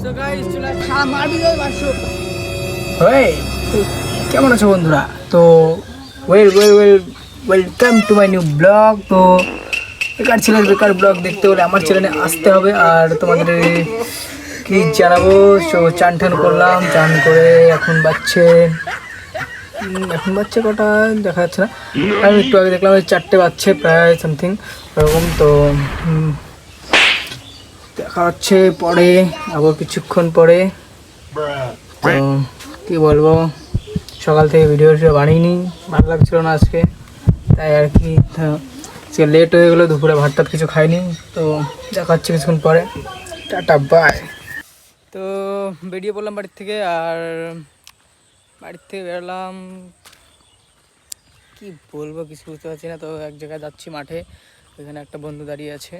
So guys চলে কেমন আছো বন্ধুরা? তো welcome to my new blog. তো বেকার ছেলের বেকার ব্লগ দেখতে হলে আমার চ্যানেলে আসতে হবে। আর তোমাদের কি জানাবো, সো চান টান করলাম, চান করে এখন বাচ্চে কটা দেখা যাচ্ছে না। আমি একটু আগে দেখলাম 4টে বাজছে প্রায় সামথিং এরকম। তো দেখা হচ্ছে পরে, আবার কিছুক্ষণ পরে। তো কী বলবো, সকাল থেকে ভিডিও বানিয়েনি, ভালো লাগছিল না আজকে, তাই আর কি আজকে লেট হয়ে গেলো। দুপুরে ভাত টাত কিছু খাইনি। তো দেখা হচ্ছে কিছুক্ষণ পরে, টাটা বাই। তো বেরিয়ে পড়লাম বাড়ির থেকে, আর বাড়ির থেকে বেরোলাম, কি বলবো কিছু বুঝতে পারছি না। তো এক জায়গায় যাচ্ছি মাঠে, ওইখানে একটা বন্ধু দাঁড়িয়ে আছে।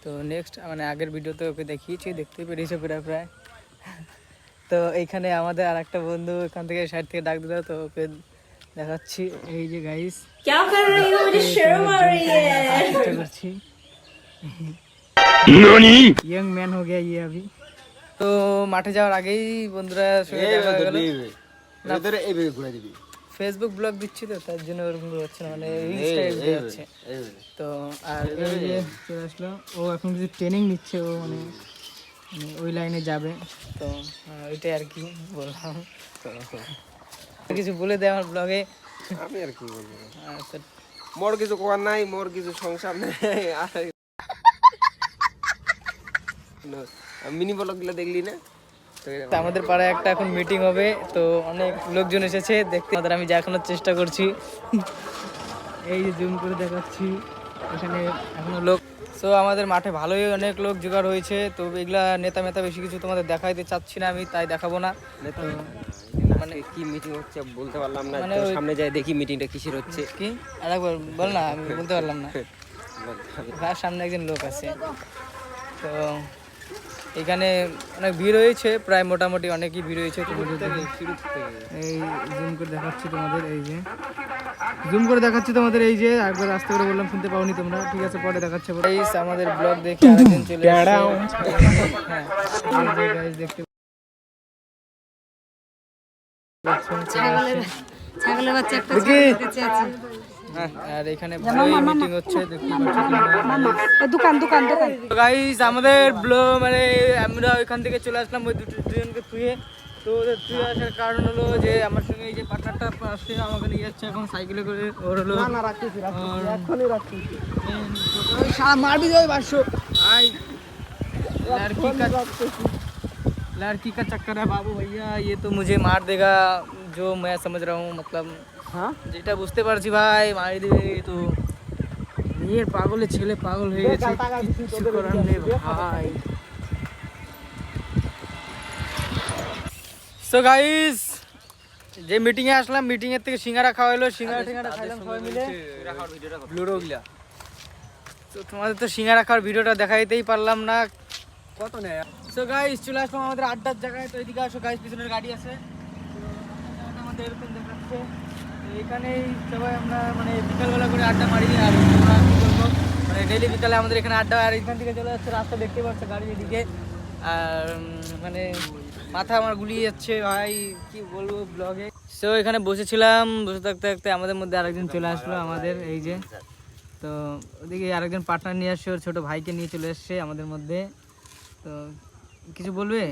তো নেক্সট মানে আগের ভিডিওতে ওকে দেখিয়েছি, দেখতেই পেরেছো প্রায়। তো এইখানে আমাদের আর একটা বন্ধু এখান থেকে সাইড থেকে ডাক দিল, তো ওকে দেখাচ্ছি। এই যে গাইস চেষ্টা করছি, ইয়ং ম্যান হো গিয়া ইয়ে আভি। তো মাঠে যাওয়ার আগেই বন্ধুরা সঙ্গে দেখা হয়ে গেল। ফেসবুক ব্লগ দিচ্ছি তো তার জন্য ওরকম হচ্ছে না, মানে হচ্ছে। তো আর এই যে চলে আসলো, ও এখন কিছু ট্রেনিং নিচ্ছে, ও মানে ওই লাইনে যাবে। তো ওইটাই আর কি বললাম। কিছু বলে দেয় আমার ব্লগে। আমি আর কি বলবো, মোর কিছু করার নাই, মোর কিছু সংসার নেই। মিনি ব্লগ গুলো দেখলি না? আমাদের পাড়ায় একটা এখন মিটিং হবে, তো অনেক লোকজন এসেছে দেখতে। আমাদের আমি দেখানোর চেষ্টা করছি, এই যে জুম করে দেখাচ্ছি, এখানে এখনো লোক। সো আমাদের মাঠে ভালোই অনেক লোক জোগাড় হয়েছে। তো এগুলা নেতা মেতা বেশি কিছু তোমাদের দেখাইতে চাচ্ছি না, আমি তাই দেখাবো না। মানে কি মিটিং হচ্ছে বলতে পারলাম না, মানে সামনে যাই দেখি মিটিংটা কিসের হচ্ছে। কি আরেকবার বল না, আমি বলতে পারলাম না। সামনে একজন লোক আছে। তো এখানে অনেক ভিড় হয়েছে, প্রায় মোটামুটি অনেকই ভিড় হয়েছে। এই জুম করে দেখাচ্ছি তোমাদের, এই যে জুম করে দেখাচ্ছি তোমাদের, এই যে একবার আস্তে করে বললাম, শুনতে পাওনি তোমরা, ঠিক আছে পরে দেখাচ্ছে। আমাদের ব্লগ দেখে আরেকদিন চলে দেখতে ছাগলের বাচ্চা একটা কাছে আছে। আর এখানে ভালোই মিটিং হচ্ছে, দোকান গাইস। আমাদের মানে আমরা ওইখান থেকে চলে আসলাম ওই দুজনকে থুয়ে। তো ওদের থুয়ে আসার কারণ হলো যে আমার সঙ্গে এই যে পার্টনারটা আসছে, আমাকে নিয়ে যাচ্ছে এখন সাইকেলে করে। ওর হলো मार भी जाए 500 भाई। लड़की का चक्कर है बाबू भैया, ये तो मुझे मार देगा जो मैं समझ रहा हूँ, मतलब हाँ যেটা বুঝতে পারছি ভাই মারি দিবে। তো মেয়ের পাগলে ছেলে পাগল হয়ে গেছে, কিছু করার নেই ভাই। সো গাইস, যে মিটিং এ আসলাম, মিটিং এর থেকে সিঙ্গারা খাওয়া হলো, সিঙ্গারা খাইলাম সবাই মিলে। ব্লুরো গিলা, তো তোমাদের তো সিঙ্গারা খাওয়ার ভিডিওটা দেখাইতেই পারলাম না, কত নেয়। সো গাইস চলে আসলাম আমাদের আড্ডার জায়গায়। তো এদিকে আসো গাইস, পিছনের গাড়ি আছে, আমাদের এরকম দেখাচ্ছে। এখানেই সবাই আমরা মানে বিকালবেলা করে আড্ডা মারি। আর তোমরা কি বলবো, মানে ডেলি বিকালে আমাদের এখানে আড্ডা। আর এখান থেকে চলে যাচ্ছে, রাস্তা দেখতে পাচ্ছ গাড়ির এদিকে। আর মানে মাথা আমার গুলিয়ে যাচ্ছে ভাই, কি বলবো ব্লগে। সো এখানে বসেছিলাম, বসে থাকতে থাকতে আমাদের মধ্যে আরেকজন চলে আসলো, আমাদের এই যে। তো ওদিকে আরেকজন পার্টনার নিয়ে আসছে, ওর ছোটো ভাইকে নিয়ে চলে এসছে আমাদের মধ্যে। তো কিছু বলবে?